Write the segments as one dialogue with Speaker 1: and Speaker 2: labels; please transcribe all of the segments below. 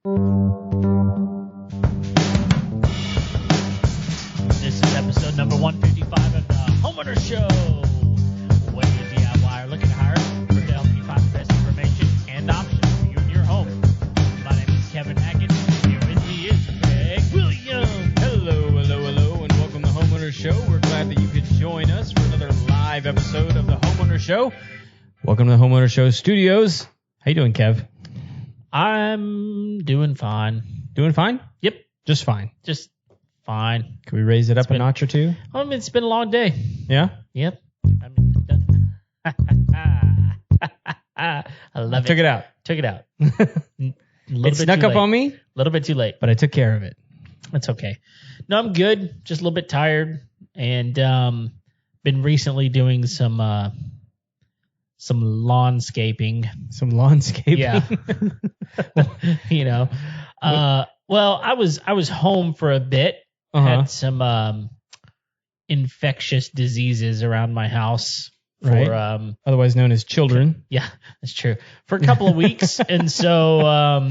Speaker 1: This is episode number 155 of the Homeowners Show. Whether you're a DIY or looking to hire, we're here to help you find the best information and options for you and your home. My name is Kevin Hackett, and here with me is Greg Williams.
Speaker 2: Hello, and welcome to the Homeowners Show. We're glad that you could join us for another live episode of the Homeowners Show. Welcome to the Homeowners Show studios. How you doing, Kev?
Speaker 1: I'm doing fine.
Speaker 2: Doing fine?
Speaker 1: Yep,
Speaker 2: Just fine.
Speaker 1: just fine.
Speaker 2: Can we raise it up a notch or two?
Speaker 1: It's been a long day.
Speaker 2: Yeah?
Speaker 1: Yep. I love it.
Speaker 2: Took it out.
Speaker 1: Took it out.
Speaker 2: It snuck up on me,
Speaker 1: A little bit too late.
Speaker 2: but I took care of it.
Speaker 1: That's okay. No, I'm good. Just a little bit tired, and been recently doing some lawnscaping.
Speaker 2: Some lawnscaping.
Speaker 1: Yeah. Well, I was home for a bit.
Speaker 2: Uh-huh.
Speaker 1: Had some infectious diseases around my house.
Speaker 2: Right. Otherwise known as children.
Speaker 1: Yeah, that's true. For a couple of weeks, and so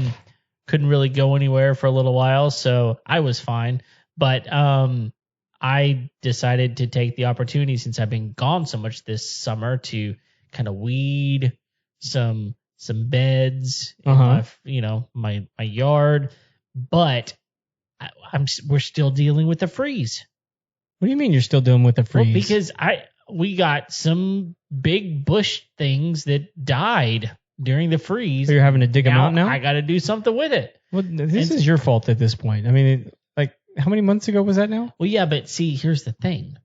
Speaker 1: couldn't really go anywhere for a little while, so I was fine. But I decided to take the opportunity, since I've been gone so much this summer, to kind of weed some beds in my yard. But we're still dealing with the freeze.
Speaker 2: What do you mean you're still dealing with the freeze?
Speaker 1: Well, because we got some big bush things that died during the freeze.
Speaker 2: So you're having to dig them out now?
Speaker 1: I got to do something with it.
Speaker 2: Well, this is your fault at this point. I mean, how many months ago was that now?
Speaker 1: Well, yeah, but see, here's the thing.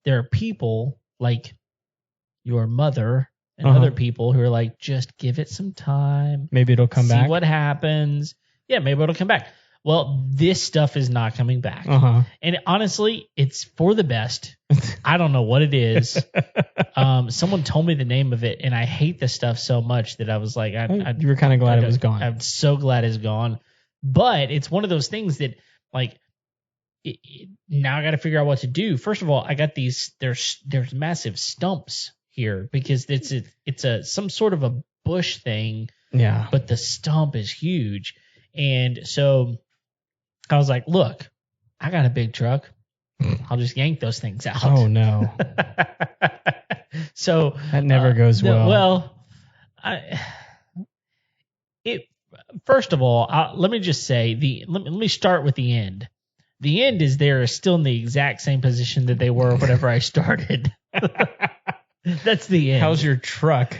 Speaker 1: There are people like your mother and other people who are like, just give it some time.
Speaker 2: Maybe it'll come back.
Speaker 1: See what happens. Yeah, maybe it'll come back. Well, this stuff is not coming back. And honestly, it's for the best. I don't know what it is. Someone told me the name of it, and I hate this stuff so much that I was like,
Speaker 2: you were kind of glad it was gone.
Speaker 1: I'm so glad it's gone. But it's one of those things that, like, now I got to figure out what to do. First of all, I got there's massive stumps here because it's some sort of a bush thing.
Speaker 2: Yeah.
Speaker 1: But the stump is huge. And so I was like, look, I got a big truck. I'll just yank those things out.
Speaker 2: Oh, no.
Speaker 1: So
Speaker 2: that never goes well.
Speaker 1: First of all, let me just say, let me start with the end. The end is they're still in the exact same position that they were whenever I started. That's the end.
Speaker 2: How's your truck?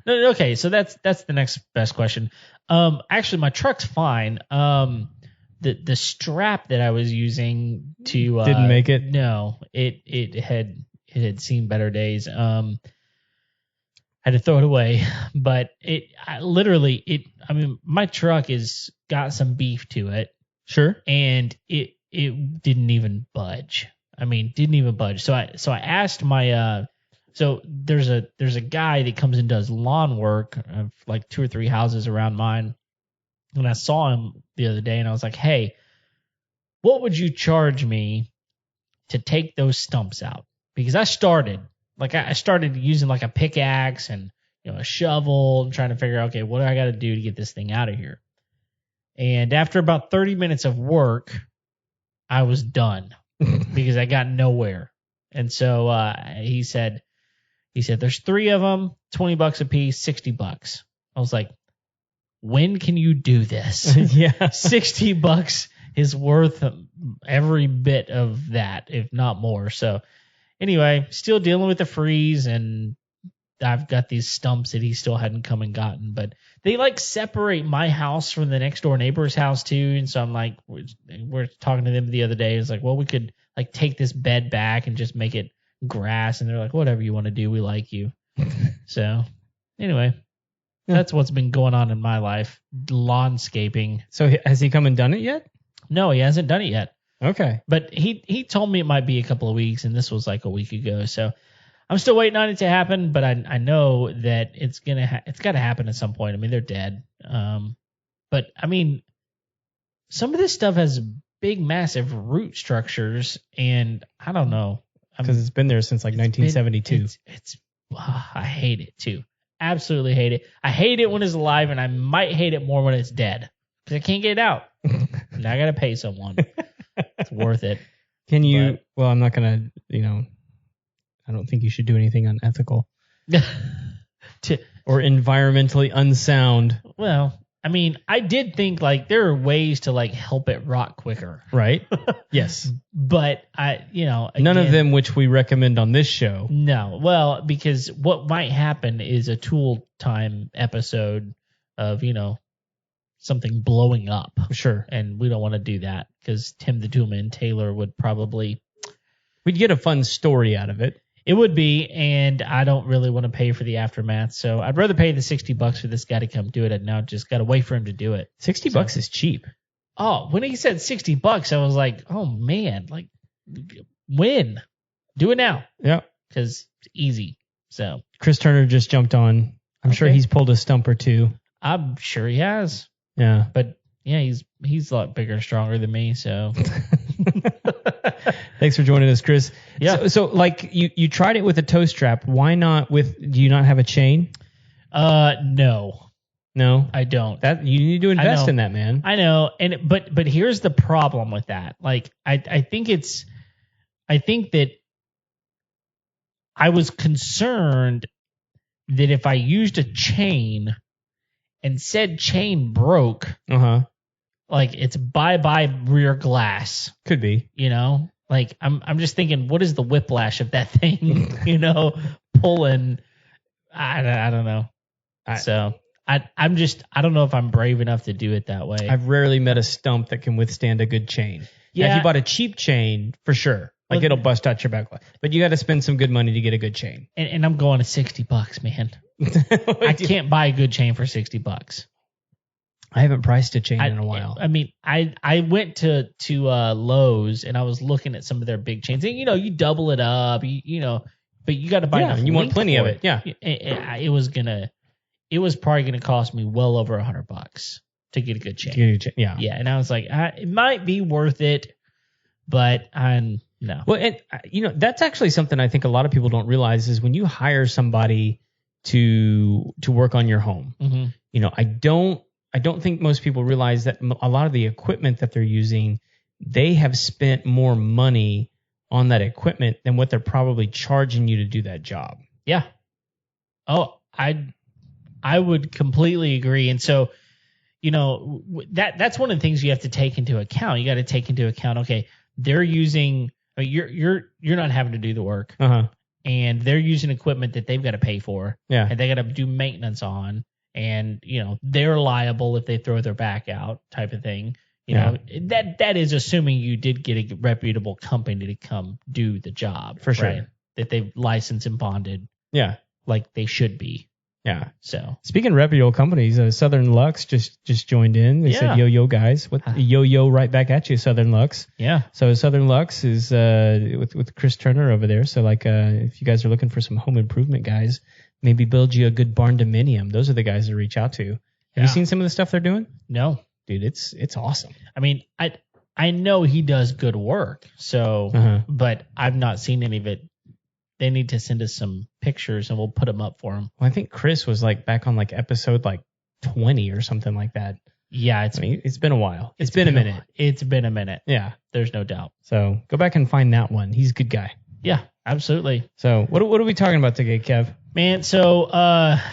Speaker 1: No, okay, so that's the next best question. Actually, my truck's fine. The strap that I was using to
Speaker 2: didn't make it.
Speaker 1: No, it had seen better days. Had to throw it away, but my truck is got some beef to it.
Speaker 2: Sure.
Speaker 1: And it didn't even budge. So I asked my so there's a guy that comes and does lawn work of like 2 or 3 houses around mine. And I saw him the other day, and I was like, hey, what would you charge me to take those stumps out? Because I started using like a pickaxe and a shovel and trying to figure out, okay, what do I got to do to get this thing out of here? And after about 30 minutes of work, I was done because I got nowhere. And so he said, there's 3 of them, $20 a piece, $60. I was like, when can you do this?
Speaker 2: Yeah.
Speaker 1: $60 is worth every bit of that, if not more. So anyway, still dealing with the freeze, and I've got these stumps that he still hadn't come and gotten, but they like separate my house from the next door neighbor's house too. And so I'm like, we're talking to them the other day. It's like, well, we could like take this bed back and just make it grass. And they're like, whatever you want to do, we like you. So anyway, that's what's been going on in my life. Lawnscaping.
Speaker 2: So has he come and done it yet?
Speaker 1: No, he hasn't done it yet.
Speaker 2: Okay.
Speaker 1: But he told me it might be a couple of weeks, and this was like a week ago. So I'm still waiting on it to happen, but I know that it's got to happen at some point. I mean, they're dead. But I mean, some of this stuff has big, massive root structures, and I don't know.
Speaker 2: Because it's been there since like 1972.
Speaker 1: I hate it too. Absolutely hate it. I hate it when it's alive, and I might hate it more when it's dead. because I can't get it out. Now I got to pay someone. It's worth it.
Speaker 2: Can you? Well, I'm not gonna. I don't think you should do anything unethical or environmentally unsound.
Speaker 1: Well, I mean, I did think like there are ways to like help it rot quicker.
Speaker 2: Right. Yes.
Speaker 1: But
Speaker 2: none of them which we recommend on this show.
Speaker 1: No. Well, because what might happen is a tool time episode of, something blowing up.
Speaker 2: Sure.
Speaker 1: And we don't want to do that because Tim the Toolman Taylor would probably.
Speaker 2: We'd get a fun story out of it.
Speaker 1: It would be, and I don't really want to pay for the aftermath, so I'd rather pay the $60 for this guy to come do it, and now just gotta wait for him to do it.
Speaker 2: $60 is cheap.
Speaker 1: Oh, when he said $60, I was like, oh man, like when? Do it now.
Speaker 2: Yeah,
Speaker 1: because it's easy. So
Speaker 2: Chris Turner just jumped on. I'm sure he's pulled a stump or two.
Speaker 1: I'm sure he has.
Speaker 2: Yeah,
Speaker 1: but yeah, he's a lot bigger and stronger than me. So.
Speaker 2: Thanks for joining us, Chris.
Speaker 1: Yeah.
Speaker 2: So like you tried it with a toe strap. Why not do you not have a chain?
Speaker 1: No.
Speaker 2: No,
Speaker 1: I don't.
Speaker 2: That you need to invest in that, man.
Speaker 1: I know. But here's the problem with that. Like I think that I was concerned that if I used a chain and said chain broke, like it's bye rear glass.
Speaker 2: Could be.
Speaker 1: Like I'm just thinking, what is the whiplash of that thing? Pulling. I don't know. So I don't know if I'm brave enough to do it that way.
Speaker 2: I've rarely met a stump that can withstand a good chain.
Speaker 1: Yeah.
Speaker 2: Now, if you bought a cheap chain, for sure, like it'll bust out your back. But you got to spend some good money to get a good chain.
Speaker 1: And I'm going to $60, man. I can't buy a good chain for $60.
Speaker 2: I haven't priced a chain in a while.
Speaker 1: I mean, I went to Lowe's and I was looking at some of their big chains. And, you double it up, but you got to buy enough.
Speaker 2: And you want plenty of it. Yeah.
Speaker 1: It was probably going to cost me well over $100 to get a good chain.
Speaker 2: Yeah.
Speaker 1: Yeah. And I was like, it might be worth it, but no.
Speaker 2: Well, and that's actually something I think a lot of people don't realize is when you hire somebody to work on your home, I don't think most people realize that a lot of the equipment that they're using, they have spent more money on that equipment than what they're probably charging you to do that job.
Speaker 1: Yeah. Oh, I would completely agree. And so, that's one of the things you have to take into account. You got to take into account, okay, they're using, you're not having to do the work. And they're using equipment that they've got to pay for.
Speaker 2: Yeah.
Speaker 1: And they got to do maintenance on. And, they're liable if they throw their back out type of thing. That is assuming you did get a reputable company to come do the job.
Speaker 2: For sure.
Speaker 1: Right? That they've licensed and bonded.
Speaker 2: Yeah.
Speaker 1: Like they should be.
Speaker 2: Yeah.
Speaker 1: So
Speaker 2: speaking of reputable companies, Southern Lux just joined in. They said, yo, guys. What yo, right back at you, Southern Lux.
Speaker 1: Yeah.
Speaker 2: So Southern Lux is with Chris Turner over there. So like if you guys are looking for some home improvement guys, maybe build you a good barn dominium. Those are the guys to reach out to. Have you seen some of the stuff they're doing?
Speaker 1: No.
Speaker 2: Dude, it's awesome.
Speaker 1: I mean, I know he does good work. So, but I've not seen any of it. They need to send us some pictures and we'll put them up for them.
Speaker 2: Well, I think Chris was like back on like episode like 20 or something like that.
Speaker 1: Yeah,
Speaker 2: it's been a while. It's been a minute.
Speaker 1: It's been a minute.
Speaker 2: Yeah,
Speaker 1: there's no doubt.
Speaker 2: So go back and find that one. He's a good guy.
Speaker 1: Yeah, absolutely.
Speaker 2: So what are we talking about today, Kev?
Speaker 1: Man, so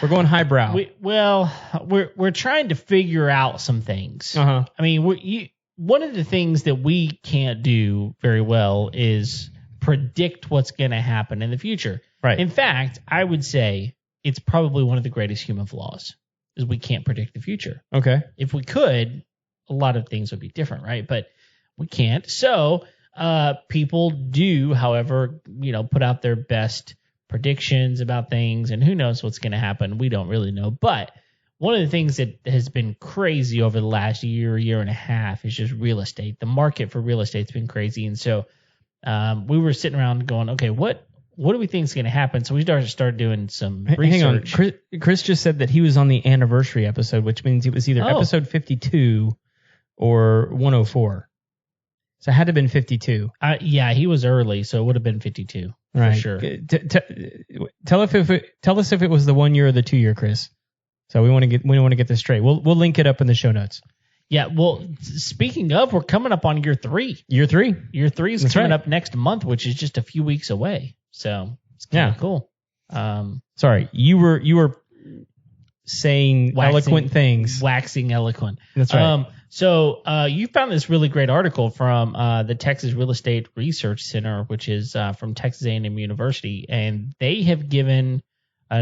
Speaker 2: we're going highbrow.
Speaker 1: We're trying to figure out some things.
Speaker 2: I
Speaker 1: mean, one of the things that we can't do very well is predict what's going to happen in the future.
Speaker 2: Right.
Speaker 1: In fact, I would say it's probably one of the greatest human flaws is we can't predict the future.
Speaker 2: Okay.
Speaker 1: If we could, a lot of things would be different, right? But we can't. So people do, however, put out their best predictions about things, and who knows what's going to happen. We don't really know. But one of the things that has been crazy over the last year and a half is just real estate. The market for real estate's been crazy. And so we were sitting around going, okay, what do we think is going to happen? So we started doing some research.
Speaker 2: Hang on. Chris just said that he was on the anniversary episode, which means it was either episode 52 or 104. So it had to have been 52.
Speaker 1: Yeah, he was early, so it would have been 52
Speaker 2: right.
Speaker 1: for sure.
Speaker 2: Tell us if it was the 1 year or the 2 year, Chris. So we want to get this straight. We'll link it up in the show notes.
Speaker 1: Yeah. Well, speaking of, we're coming up on year 3.
Speaker 2: Year 3.
Speaker 1: Year 3 is
Speaker 2: That's
Speaker 1: coming
Speaker 2: right.
Speaker 1: up next month, which is just a few weeks away. So it's kind of cool.
Speaker 2: Sorry, you were saying eloquent things.
Speaker 1: Waxing eloquent.
Speaker 2: That's right.
Speaker 1: So you found this really great article from the Texas Real Estate Research Center, which is from Texas A&M University, and they have given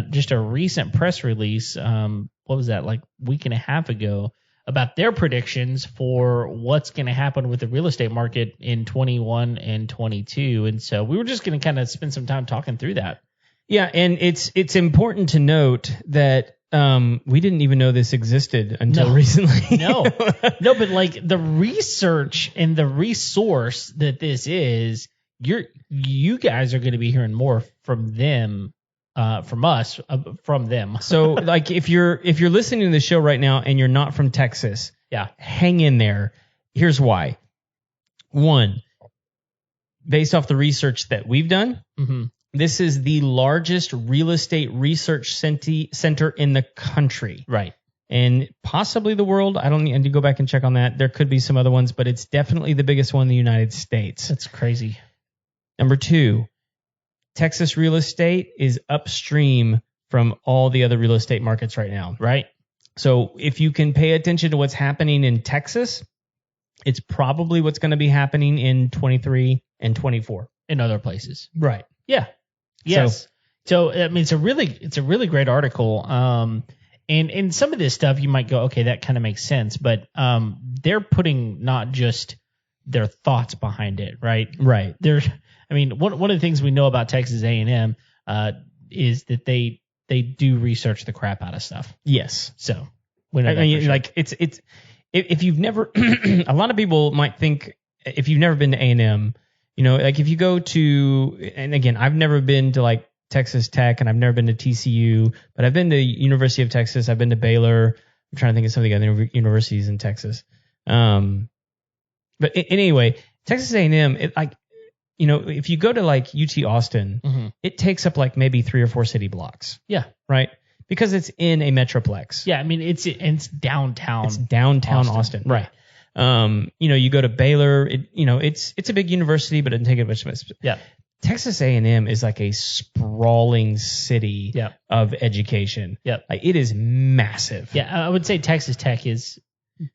Speaker 1: just a recent press release. What was that, like a week and a half ago, about their predictions for what's going to happen with the real estate market in 21 and 22. And so we were just going to kind of spend some time talking through that.
Speaker 2: Yeah, and it's important to note that we didn't even know this existed until recently.
Speaker 1: No, but like the research and the resource that this is, you guys are going to be hearing more from them, from us, from them.
Speaker 2: So like if you're listening to the show right now and you're not from Texas,
Speaker 1: yeah,
Speaker 2: hang in there. Here's why. One, based off the research that we've done, this is the largest real estate research center in the country.
Speaker 1: Right.
Speaker 2: And possibly the world. I don't need to go back and check on that. There could be some other ones, but it's definitely the biggest one in the United States.
Speaker 1: That's crazy.
Speaker 2: Number 2, Texas real estate is upstream from all the other real estate markets right now.
Speaker 1: Right.
Speaker 2: So if you can pay attention to what's happening in Texas, it's probably what's going to be happening in 23 and 24.
Speaker 1: In other places.
Speaker 2: Right.
Speaker 1: Yeah. Yes. So I mean, it's a really great article. And some of this stuff you might go, okay, that kind of makes sense, but they're putting not just their thoughts behind it, right?
Speaker 2: Right.
Speaker 1: One of the things we know about Texas A&M is that they do research the crap out of stuff.
Speaker 2: Yes.
Speaker 1: So we know that for sure.
Speaker 2: Like it's if you've never, a lot of people might think if you've never been to A&M. You know, like if you go to, and again, I've never been to like Texas Tech and I've never been to TCU, but I've been to University of Texas. I've been to Baylor. I'm trying to think of some of the other universities in Texas. But anyway, Texas A&M, if you go to like UT Austin, it takes up like maybe 3 or 4 city blocks.
Speaker 1: Yeah.
Speaker 2: Right. Because it's in a metroplex.
Speaker 1: Yeah. I mean, it's downtown.
Speaker 2: It's downtown Austin.
Speaker 1: Right.
Speaker 2: You go to Baylor, it's a big university, but it doesn't take up much space.
Speaker 1: Yeah.
Speaker 2: Texas A&M is like a sprawling city of education.
Speaker 1: Yep.
Speaker 2: Like it is massive.
Speaker 1: Yeah. I would say Texas Tech is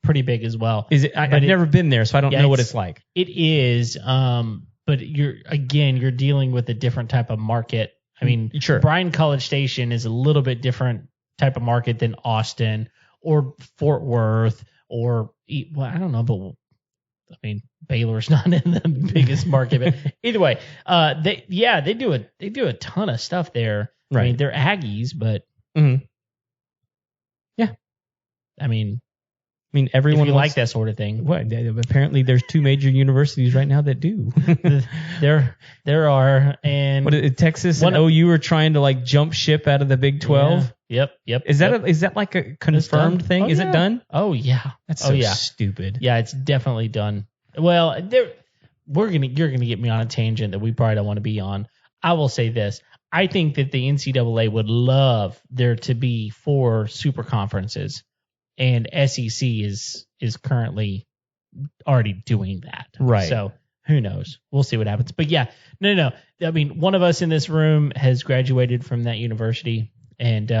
Speaker 1: pretty big as well.
Speaker 2: Is it? I've never been there, so I don't know what it's like.
Speaker 1: It is. But you're dealing with a different type of market. I mean,
Speaker 2: sure.
Speaker 1: Bryan College Station is a little bit different type of market than Austin or Fort Worth. Or, well, I don't know, but I mean, Baylor's not in the biggest market. But either way, they do a ton of stuff there.
Speaker 2: Right.
Speaker 1: I mean, they're Aggies, but
Speaker 2: yeah.
Speaker 1: I mean,
Speaker 2: everyone
Speaker 1: if you like that sort of thing.
Speaker 2: What? Apparently, there's 2 major universities right now that do.
Speaker 1: there are, and
Speaker 2: Texas and OU are trying to like jump ship out of the Big 12.
Speaker 1: Yeah. Yep.
Speaker 2: Is that like a confirmed thing? Is it done?
Speaker 1: Oh yeah.
Speaker 2: That's so stupid.
Speaker 1: Yeah, it's definitely done. Well, you're gonna get me on a tangent that we probably don't want to be on. I will say this: I think that the NCAA would love there to be 4 super conferences, and SEC is currently already doing that.
Speaker 2: Right.
Speaker 1: So who knows? We'll see what happens. But yeah, no. I mean, one of us in this room has graduated from that university. And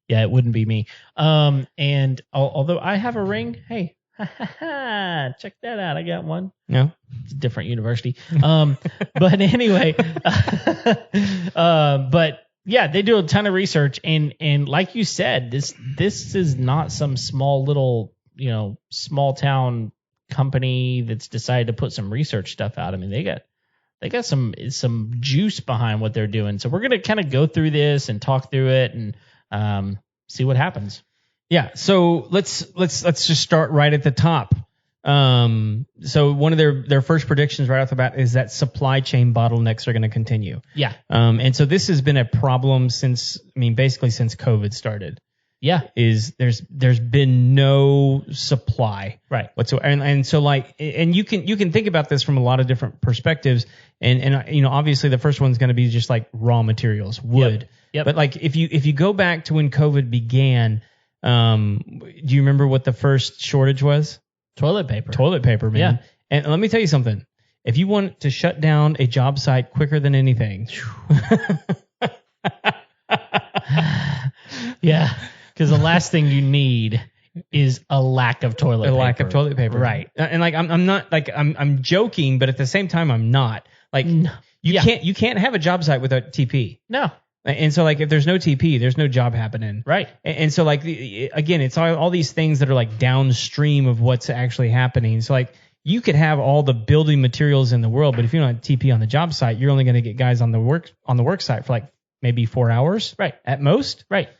Speaker 1: it wouldn't be me. And although I have a ring, hey, check that out. I got one.
Speaker 2: No,
Speaker 1: it's a different university. But anyway, but yeah, they do a ton of research, and like you said, this is not some small little small town company that's decided to put some research stuff out. I mean, they got some juice behind what they're doing. So we're going to kind of go through this and talk through it and see what happens.
Speaker 2: Yeah. So let's just start right at the top. So one of their first predictions right off the bat is that supply chain bottlenecks are going to continue.
Speaker 1: Yeah.
Speaker 2: And so this has been a problem basically since COVID started.
Speaker 1: Yeah.
Speaker 2: There's been no supply.
Speaker 1: Right.
Speaker 2: Whatsoever. And so and you can think about this from a lot of different perspectives. And obviously the first one's going to be just like raw materials, wood.
Speaker 1: Yep.
Speaker 2: But like if you go back to when COVID began, Do you remember what the first shortage was?
Speaker 1: Toilet paper.
Speaker 2: Toilet paper, man.
Speaker 1: Yeah.
Speaker 2: And let me tell you something. If you want to shut down a job site quicker than anything,
Speaker 1: yeah, because the last thing you need is a lack of toilet paper.
Speaker 2: A lack of toilet paper,
Speaker 1: right?
Speaker 2: And like I'm not like I'm joking, but at the same time I'm not. Like you can't have a job site without TP.
Speaker 1: No.
Speaker 2: And so like if there's no TP, there's no job happening.
Speaker 1: Right.
Speaker 2: And so like again, it's all these things that are like downstream of what's actually happening. So like you could have all the building materials in the world, but if you don't have TP on the job site, you're only going to get guys on the work site for like maybe 4 hours,
Speaker 1: right,
Speaker 2: at most,
Speaker 1: right.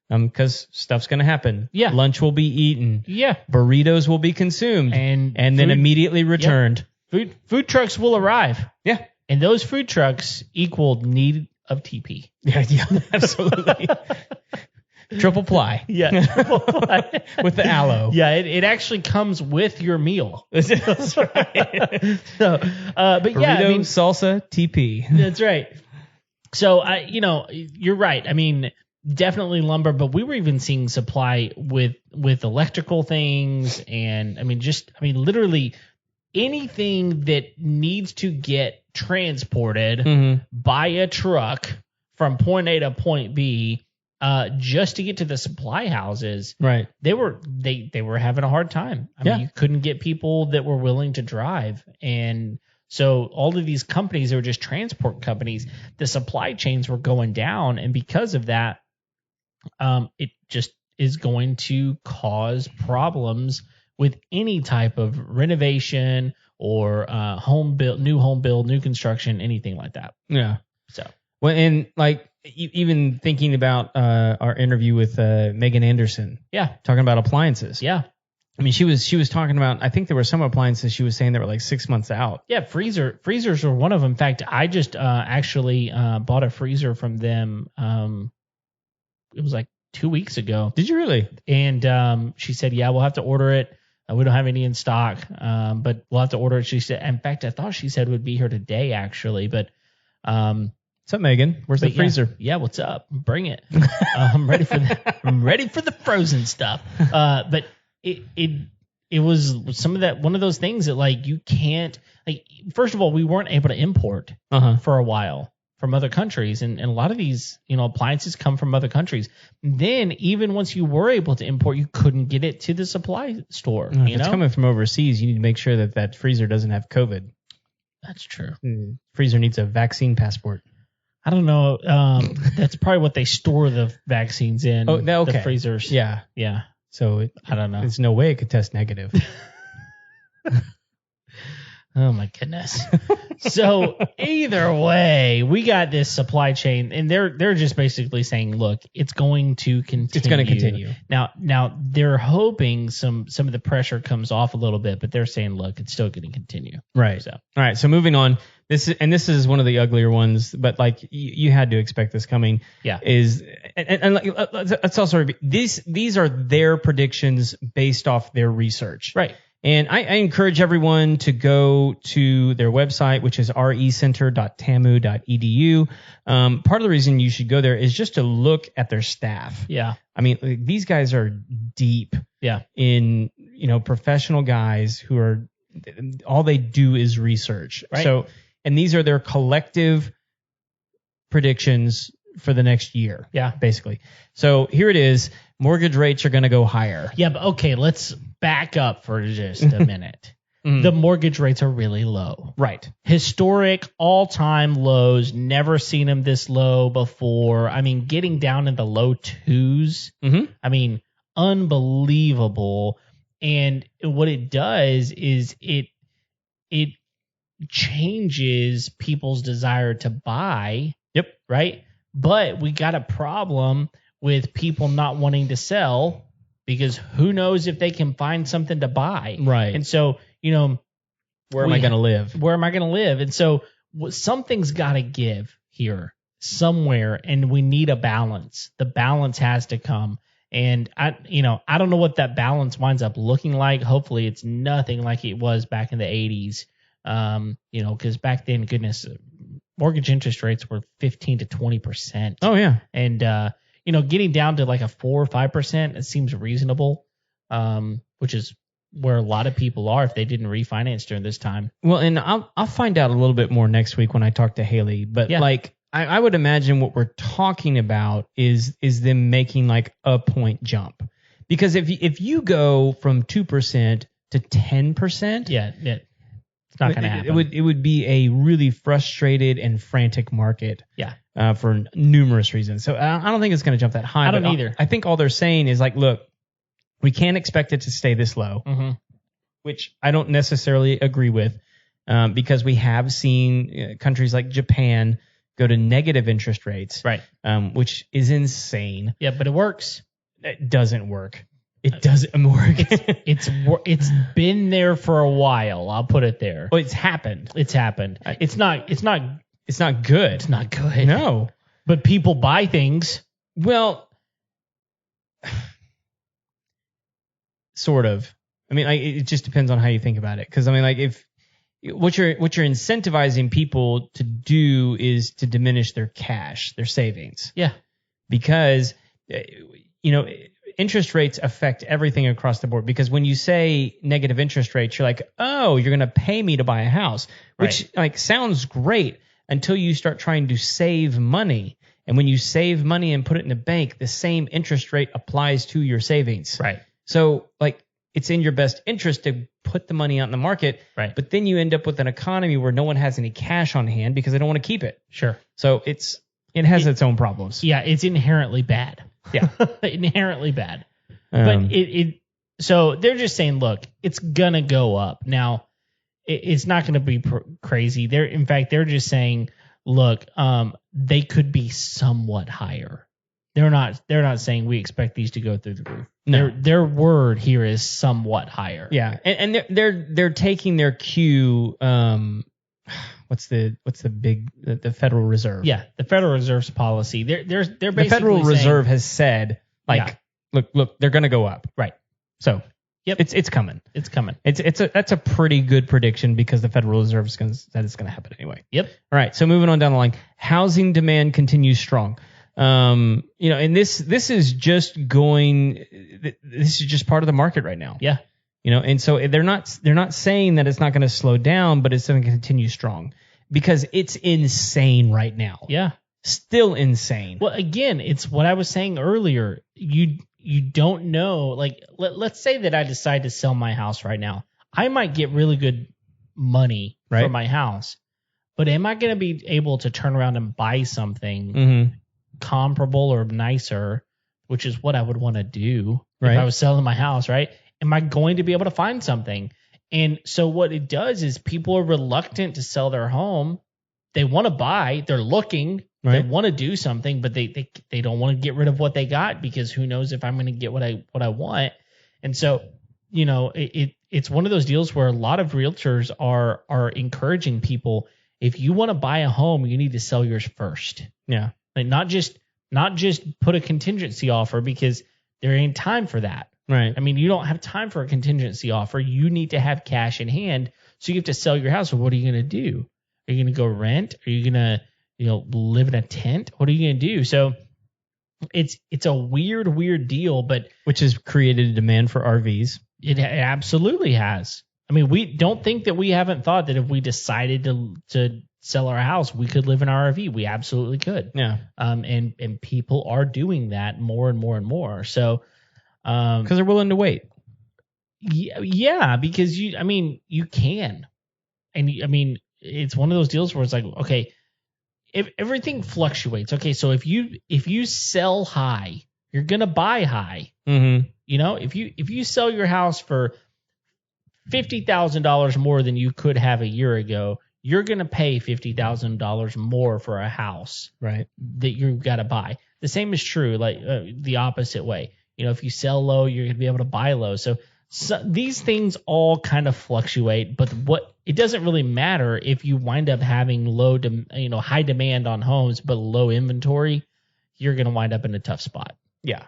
Speaker 2: Because stuff's going to happen.
Speaker 1: Yeah.
Speaker 2: Lunch will be eaten.
Speaker 1: Yeah.
Speaker 2: Burritos will be consumed and then immediately returned.
Speaker 1: Yep. Food trucks will arrive.
Speaker 2: Yeah.
Speaker 1: And those food trucks equal need of TP.
Speaker 2: Yeah, absolutely. Triple ply.
Speaker 1: Yeah, triple ply.
Speaker 2: With the aloe.
Speaker 1: Yeah, it actually comes with your meal.
Speaker 2: That's right.
Speaker 1: So, but
Speaker 2: burrito,
Speaker 1: yeah, I mean,
Speaker 2: salsa, TP.
Speaker 1: That's right. So, you're right. I mean, definitely lumber, but we were even seeing supply with electrical things, and literally anything that needs to get transported by a truck from point A to point B. Just to get to the supply houses,
Speaker 2: right?
Speaker 1: They were having a hard time. I mean, you couldn't get people that were willing to drive, and so all of these companies, they were just transport companies. The supply chains were going down, and because of that, it just is going to cause problems with any type of renovation or new home build, new construction, anything like that.
Speaker 2: Yeah.
Speaker 1: So
Speaker 2: well, and like. Even thinking about our interview with Megan Anderson, talking about appliances.
Speaker 1: Yeah,
Speaker 2: I mean, she was talking about. I think there were some appliances she was saying that were like 6 months out.
Speaker 1: Yeah, freezers were one of them. In fact, I just actually bought a freezer from them. It was like 2 weeks ago.
Speaker 2: Did you really?
Speaker 1: And she said, "Yeah, we'll have to order it. We don't have any in stock, but we'll have to order it." She said. In fact, I thought she said it would be here today, actually, but.
Speaker 2: What's up, Megan? Where's the freezer?
Speaker 1: Yeah, what's up? Bring it. I'm ready for I'm ready for the frozen stuff. But it was one of those things that like you can't like. First of all, we weren't able to import for a while from other countries, and a lot of these appliances come from other countries. Then even once you were able to import, you couldn't get it to the supply store.
Speaker 2: If it's coming from overseas, you need to make sure that freezer doesn't have COVID.
Speaker 1: That's true.
Speaker 2: Freezer needs a vaccine passport.
Speaker 1: I don't know. That's probably what they store the vaccines in.
Speaker 2: Oh, okay.
Speaker 1: The freezers.
Speaker 2: Yeah.
Speaker 1: Yeah.
Speaker 2: So
Speaker 1: I don't know.
Speaker 2: There's no way it could test negative.
Speaker 1: Oh my goodness. So either way, we got this supply chain, and they're just basically saying, look, it's going to continue.
Speaker 2: It's going to continue.
Speaker 1: Now they're hoping some of the pressure comes off a little bit, but they're saying, look, it's still going to continue.
Speaker 2: Right.
Speaker 1: So
Speaker 2: all right. So moving on. This is one of the uglier ones, but like you had to expect this coming.
Speaker 1: Yeah.
Speaker 2: Let's also these are their predictions based off their research.
Speaker 1: Right.
Speaker 2: And I encourage everyone to go to their website, which is recenter.tamu.edu. Part of the reason you should go there is just to look at their staff.
Speaker 1: Yeah.
Speaker 2: I mean, these guys are deep.
Speaker 1: Yeah.
Speaker 2: In professional guys who are all they do is research.
Speaker 1: Right.
Speaker 2: So, and these are their collective predictions for the next year.
Speaker 1: Yeah.
Speaker 2: Basically. So here it is. Mortgage rates are going to go higher.
Speaker 1: Yeah, but okay, let's back up for just a minute. The mortgage rates are really low.
Speaker 2: Right.
Speaker 1: Historic all-time lows. Never seen them this low before. I mean, getting down in the low twos. I mean, unbelievable. And what it does is it changes people's desire to buy.
Speaker 2: Yep.
Speaker 1: Right? But we got a problem with people not wanting to sell because who knows if they can find something to buy.
Speaker 2: Right.
Speaker 1: And so,
Speaker 2: where am I going to live?
Speaker 1: Where am I going to live? And so something's got to give here somewhere, and we need a balance. The balance has to come. And I don't know what that balance winds up looking like. Hopefully it's nothing like it was back in the 80s. Because back then, goodness, mortgage interest rates were 15 to 20%.
Speaker 2: Oh yeah.
Speaker 1: And getting down to like a 4 or 5%, it seems reasonable, which is where a lot of people are if they didn't refinance during this time.
Speaker 2: Well, and I'll find out a little bit more next week when I talk to Haley. But like I would imagine what we're talking about is them making like a point jump, because if you go from 2% to 10%,
Speaker 1: it's not going to happen.
Speaker 2: It would be a really frustrated and frantic market. For numerous reasons. So I don't think it's going to jump that high.
Speaker 1: I don't either.
Speaker 2: I think all they're saying is like, look, we can't expect it to stay this low, which I don't necessarily agree with, because we have seen countries like Japan go to negative interest rates,
Speaker 1: right?
Speaker 2: Which is insane.
Speaker 1: Yeah, but it works.
Speaker 2: It doesn't work. It doesn't work.
Speaker 1: It's been there for a while. I'll put it there.
Speaker 2: Well, it's happened.
Speaker 1: It's happened. It's not good.
Speaker 2: It's not good. No.
Speaker 1: But people buy things.
Speaker 2: Well, sort of. I mean, it just depends on how you think about it. Because I mean, like, if what you're incentivizing people to do is to diminish their cash, their savings.
Speaker 1: Yeah.
Speaker 2: Because interest rates affect everything across the board. Because when you say negative interest rates, you're like, oh, you're going to pay me to buy a house, which like sounds great until you start trying to save money. And when you save money and put it in the bank, the same interest rate applies to your savings.
Speaker 1: Right.
Speaker 2: So like it's in your best interest to put the money out in the market.
Speaker 1: Right.
Speaker 2: But then you end up with an economy where no one has any cash on hand because they don't want to keep it.
Speaker 1: Sure.
Speaker 2: So it has its own problems.
Speaker 1: Yeah, it's inherently bad.
Speaker 2: Yeah.
Speaker 1: Inherently bad. But so they're just saying, look, it's going to go up. Now, it's not going to be crazy. In fact, they're just saying, look, they could be somewhat higher. They're not saying we expect these to go through the roof.
Speaker 2: No.
Speaker 1: Their word here is somewhat higher.
Speaker 2: Yeah, and they're taking their cue. What's the Federal Reserve?
Speaker 1: Yeah, the Federal Reserve's policy. They're basically
Speaker 2: the Federal
Speaker 1: saying,
Speaker 2: Reserve has said like, look, they're going to go up.
Speaker 1: Right.
Speaker 2: So
Speaker 1: yep,
Speaker 2: it's coming.
Speaker 1: It's coming.
Speaker 2: That's a pretty good prediction because the Federal Reserve said it's going to happen anyway.
Speaker 1: Yep.
Speaker 2: All right. So moving on down the line, housing demand continues strong. And this is just part of the market right now.
Speaker 1: Yeah.
Speaker 2: And so they're not saying that it's not going to slow down, but it's going to continue strong because it's insane right now.
Speaker 1: Yeah.
Speaker 2: Still insane.
Speaker 1: Well, again, it's what I was saying earlier. You don't know. Like, let's say that I decide to sell my house right now. I might get really good money for my house, but am I going to be able to turn around and buy something comparable or nicer, which is what I would want to do if I was selling my house, right? Am I going to be able to find something? And so what it does is people are reluctant to sell their home. They want to buy. They're looking. They want to do something, but they don't want to get rid of what they got because who knows if I'm going to get what I want. And so, it's one of those deals where a lot of realtors are encouraging people, if you want to buy a home, you need to sell yours first.
Speaker 2: Yeah.
Speaker 1: Like not just put a contingency offer because there ain't time for that.
Speaker 2: Right.
Speaker 1: I mean, you don't have time for a contingency offer. You need to have cash in hand. So you have to sell your house. So what are you going to do? Are you going to go rent? Are you going to, live in a tent? What are you going to do? So it's a weird deal, but
Speaker 2: which has created a demand for RVs.
Speaker 1: It absolutely has. I mean, we don't think that we haven't thought that if we decided to sell our house, we could live in our RV. We absolutely could.
Speaker 2: Yeah.
Speaker 1: And people are doing that more and more and more. So,
Speaker 2: because they're willing to wait.
Speaker 1: Yeah, because you can, and it's one of those deals where it's like, okay, if everything fluctuates. Okay, so if you sell high, you're gonna buy high.
Speaker 2: Mm-hmm.
Speaker 1: If you sell your house for $50,000 more than you could have a year ago, you're gonna pay $50,000 more for a house,
Speaker 2: right?
Speaker 1: That you've got to buy. The same is true, like the opposite way. If you sell low, you're gonna be able to buy low. So these things all kind of fluctuate, but it doesn't really matter if you wind up having high demand on homes but low inventory. You're gonna wind up in a tough spot.
Speaker 2: Yeah.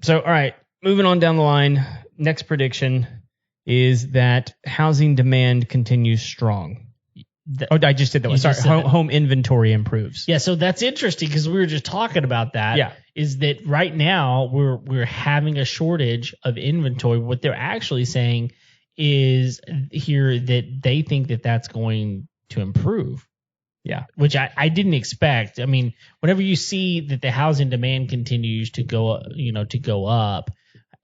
Speaker 1: So
Speaker 2: all right, moving on down the line. Next prediction is that housing demand continues strong. I just did that one. Sorry, home inventory improves.
Speaker 1: Yeah, so that's interesting because we were just talking about that.
Speaker 2: Yeah.
Speaker 1: Is that right now we're having a shortage of inventory. What they're actually saying is here that they think that that's going to improve.
Speaker 2: Yeah.
Speaker 1: Which I didn't expect. I mean, whenever you see that the housing demand continues to go up,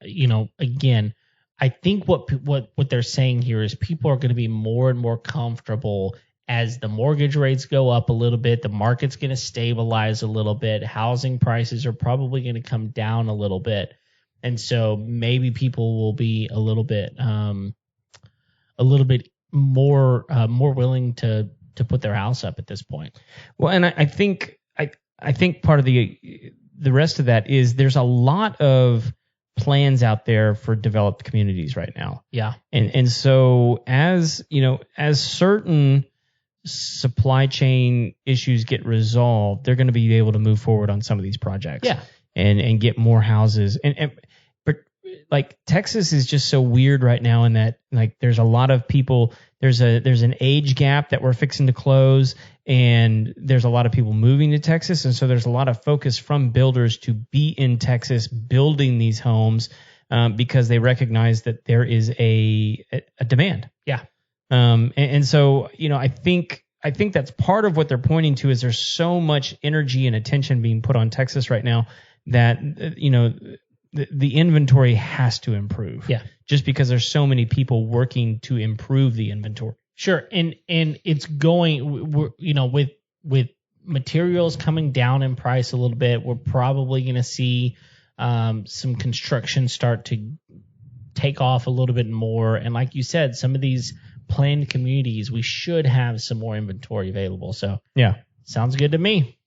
Speaker 1: again, I think what they're saying here is people are going to be more and more comfortable as the mortgage rates go up a little bit, the market's going to stabilize a little bit, housing prices are probably going to come down a little bit. And so maybe people will be a little bit more willing to put their house up at this point.
Speaker 2: Well, and I think part of the rest of that is there's a lot of plans out there for developed communities right now.
Speaker 1: Yeah.
Speaker 2: And so as certain supply chain issues get resolved, they're going to be able to move forward on some of these projects.
Speaker 1: Yeah.
Speaker 2: And get more houses. But like Texas is just so weird right now in that like there's a lot of people, there's an age gap that we're fixing to close, and there's a lot of people moving to Texas, and so there's a lot of focus from builders to be in Texas building these homes because they recognize that there is a demand.
Speaker 1: Yeah.
Speaker 2: And so, I think that's part of what they're pointing to is there's so much energy and attention being put on Texas right now that, the inventory has to improve.
Speaker 1: Yeah.
Speaker 2: Just because there's so many people working to improve the inventory.
Speaker 1: Sure. And it's going, with materials coming down in price a little bit, we're probably going to see some construction start to take off a little bit more. And like you said, some of these planned communities, we should have some more inventory available. So
Speaker 2: yeah,
Speaker 1: sounds good to me.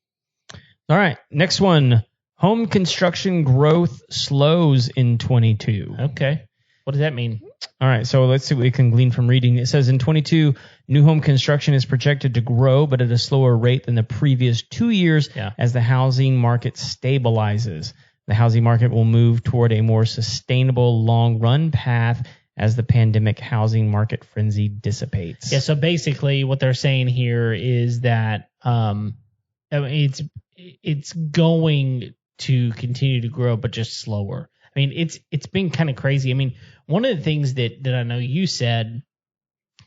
Speaker 2: All right, next one. Home construction growth slows in 22.
Speaker 1: Okay. What does that mean?
Speaker 2: All right, so let's see what we can glean from reading. It says in 22, new home construction is projected to grow, but at a slower rate than the previous 2 years as the housing market stabilizes. The housing market will move toward a more sustainable long-run path as the pandemic housing market frenzy dissipates.
Speaker 1: Yeah, so basically what they're saying here is that it's going to continue to grow, but just slower. I mean, it's been kind of crazy. I mean, one of the things that I know you said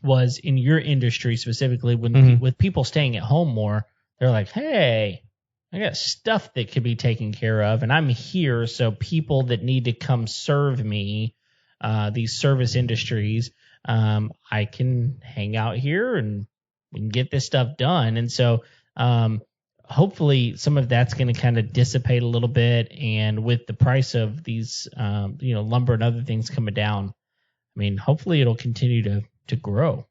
Speaker 1: was in your industry specifically, when with people staying at home more, they're like, hey, I got stuff that could be taken care of, and I'm here, so people that need to come serve me, these service industries, I can hang out here and we can get this stuff done. And so hopefully some of that's going to kind of dissipate a little bit. And with the price of these, lumber and other things coming down, I mean, hopefully it'll continue to grow.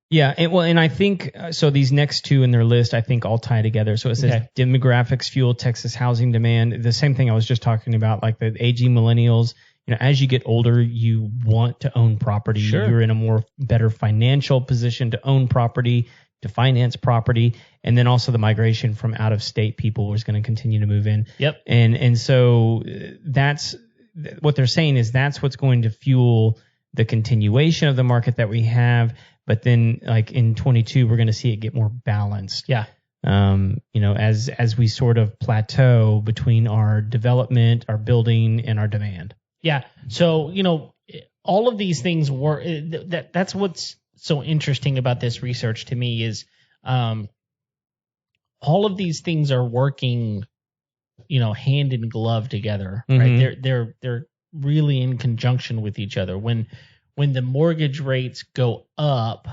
Speaker 2: Yeah, and I think so. These next two in their list, I think, all tie together. So it says demographics fuel Texas housing demand. The same thing I was just talking about, like the aging millennials. As you get older, you want to own property.
Speaker 1: Sure.
Speaker 2: You're in a better financial position to own property, to finance property, and then also the migration from out of state people is going to continue to move in.
Speaker 1: Yep.
Speaker 2: And so that's what they're saying is that's what's going to fuel the continuation of the market that we have. But then, like in 22, we're going to see it get more balanced.
Speaker 1: Yeah.
Speaker 2: As we sort of plateau between our development, our building, and our demand.
Speaker 1: Yeah. So, all of these things were that's what's so interesting about this research to me is all of these things are working, hand in glove together, right? They're really in conjunction with each other. When the mortgage rates go up,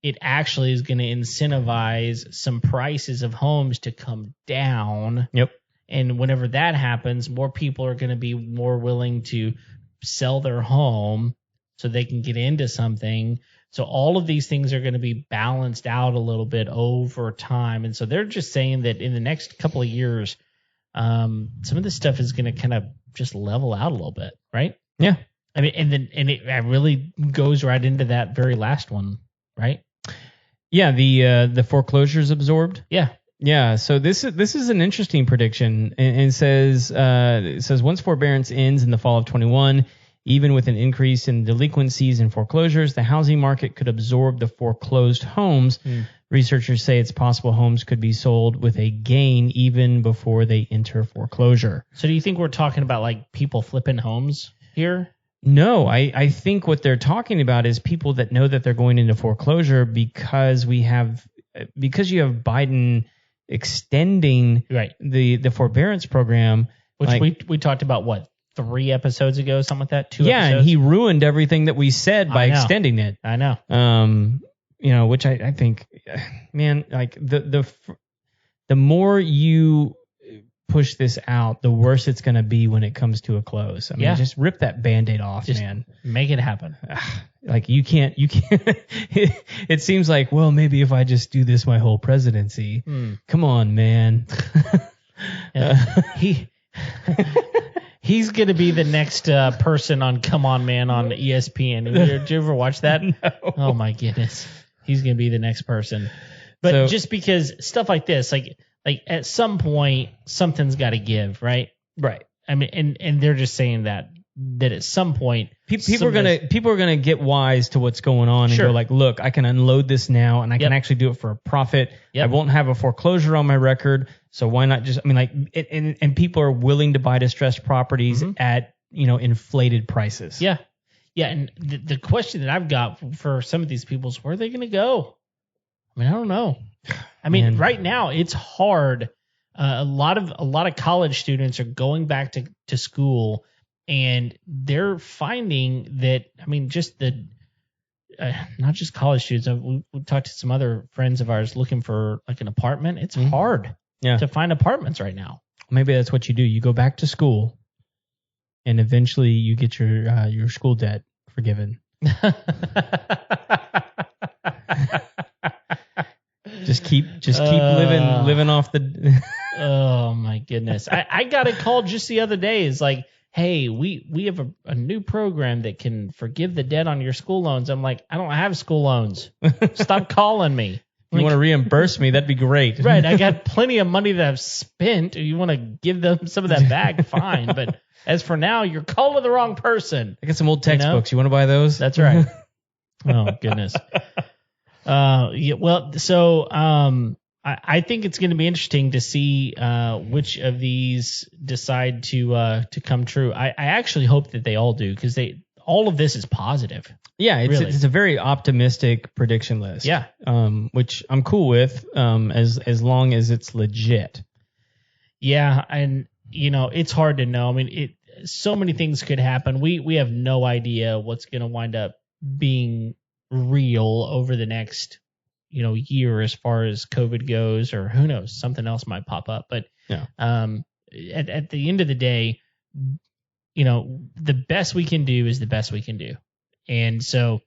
Speaker 1: it actually is going to incentivize some prices of homes to come down.
Speaker 2: Yep.
Speaker 1: And whenever that happens, more people are going to be more willing to sell their home so they can get into something. So all of these things are going to be balanced out a little bit over time. And so they're just saying that in the next couple of years, some of this stuff is going to kind of just level out a little bit, right?
Speaker 2: Yeah.
Speaker 1: I mean, and it really goes right into that very last one, right?
Speaker 2: Yeah, the foreclosures absorbed.
Speaker 1: Yeah.
Speaker 2: Yeah, so this is an interesting prediction, and it says once forbearance ends in the fall of 21, Even with an increase in delinquencies and foreclosures, the housing market could absorb the foreclosed homes. Researchers say it's possible homes could be sold with a gain even before they enter foreclosure.
Speaker 1: So do you think we're talking about like people flipping homes here?
Speaker 2: No, I think what they're talking about is people that know that they're going into foreclosure because you have Biden extending the forbearance program.
Speaker 1: Which we talked about, what, 3 episodes ago, something like that? 2 episodes?
Speaker 2: Yeah, and he ruined everything that we said by extending it.
Speaker 1: I know.
Speaker 2: Which I think, man, like the more you push this out, the worse it's going to be when it comes to a close. I mean, just rip that Band-Aid off, just man.
Speaker 1: Make it happen.
Speaker 2: Like you can't, it seems like, well, maybe if I just do this my whole presidency. Come on, man.
Speaker 1: He's going to be the next person on Come On Man on ESPN. Did you ever watch that?
Speaker 2: No.
Speaker 1: Oh, my goodness. He's going to be the next person. But just because stuff like this, like at some point, something's got to give, right?
Speaker 2: Right.
Speaker 1: I mean, and they're just saying that at some point
Speaker 2: people are gonna get wise to what's going on and go like, look, I can unload this now and I can actually do it for a profit. I won't have a foreclosure on my record, so why not just? I mean, like, and people are willing to buy distressed properties at inflated prices.
Speaker 1: Yeah, and the question that I've got for some of these people is, where are they gonna go? I mean, I don't know. I mean, right now it's hard. A lot of college students are going back to school. And they're finding that, I mean, just not just college students. We talked to some other friends of ours looking for like an apartment. It's hard to find apartments right now.
Speaker 2: Maybe that's what you do. You go back to school, and eventually you get your school debt forgiven. Just keep living off the.
Speaker 1: Oh my goodness! I got a call just the other day. It's like, hey, we have a new program that can forgive the debt on your school loans. I'm like, I don't have school loans. Stop calling me.
Speaker 2: You want to reimburse me? That'd be great.
Speaker 1: Right. I got plenty of money that I've spent. You want to give them some of that back? Fine. But as for now, you're calling the wrong person.
Speaker 2: I got some old textbooks. You want to buy those?
Speaker 1: That's right. Oh, goodness. I think it's going to be interesting to see which of these decide to come true. I actually hope that they all do, because all of this is positive.
Speaker 2: Yeah, it's a very optimistic prediction list.
Speaker 1: Yeah,
Speaker 2: which I'm cool with, as long as it's legit.
Speaker 1: Yeah, and it's hard to know. I mean, so many things could happen. We have no idea what's going to wind up being real over the next year as far as COVID goes, or who knows, something else might pop up. But at the end of the day, the best we can do is the best we can do. And so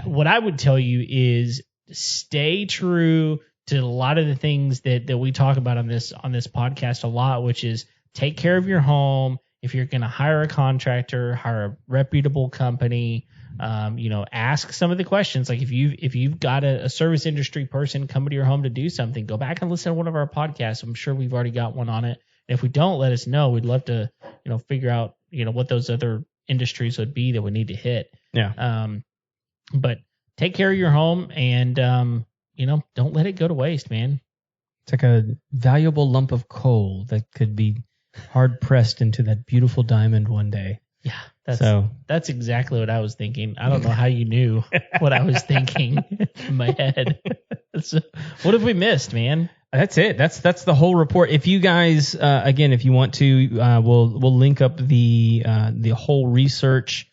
Speaker 1: what I would tell you is stay true to a lot of the things that we talk about on this podcast a lot, which is take care of your home. If you're going to hire a contractor, hire a reputable company. Ask some of the questions. Like if you've got a service industry person coming to your home to do something, go back and listen to one of our podcasts. I'm sure we've already got one on it. And if we don't, let us know. We'd love to, figure out, what those other industries would be that we need to hit.
Speaker 2: Yeah.
Speaker 1: But take care of your home and, don't let it go to waste, man.
Speaker 2: It's like a valuable lump of coal that could be hard pressed into that beautiful diamond one day.
Speaker 1: Yeah, that's exactly what I was thinking. I don't know how you knew what I was thinking in my head. So, what have we missed, man?
Speaker 2: That's it. That's the whole report. If you guys, again, if you want to, we'll link up the whole research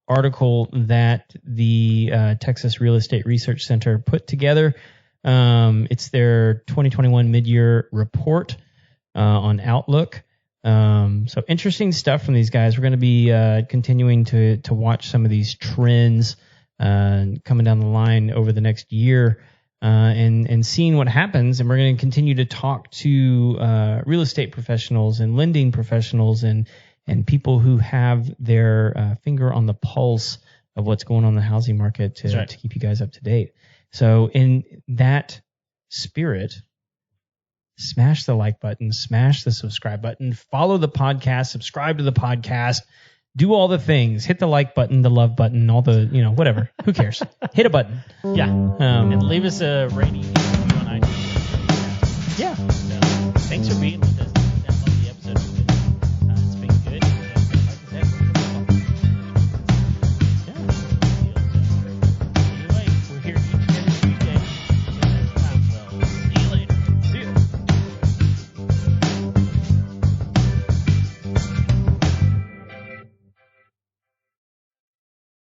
Speaker 2: article that the Texas Real Estate Research Center put together. It's their 2021 mid-year report on Outlook. So interesting stuff from these guys. We're going to be continuing to watch some of these trends coming down the line over the next year and seeing what happens. And we're going to continue to talk to real estate professionals and lending professionals and people who have their finger on the pulse of what's going on in the housing market to keep you guys up to date. So in that spirit, smash the like button, smash the subscribe button, follow the podcast, subscribe to the podcast, Do all the things. Hit the like button, the love button, all the, whatever. Who cares? Hit a button.
Speaker 1: Yeah. And leave us a rating if you want.
Speaker 2: Yeah.
Speaker 1: So, thanks for being with us.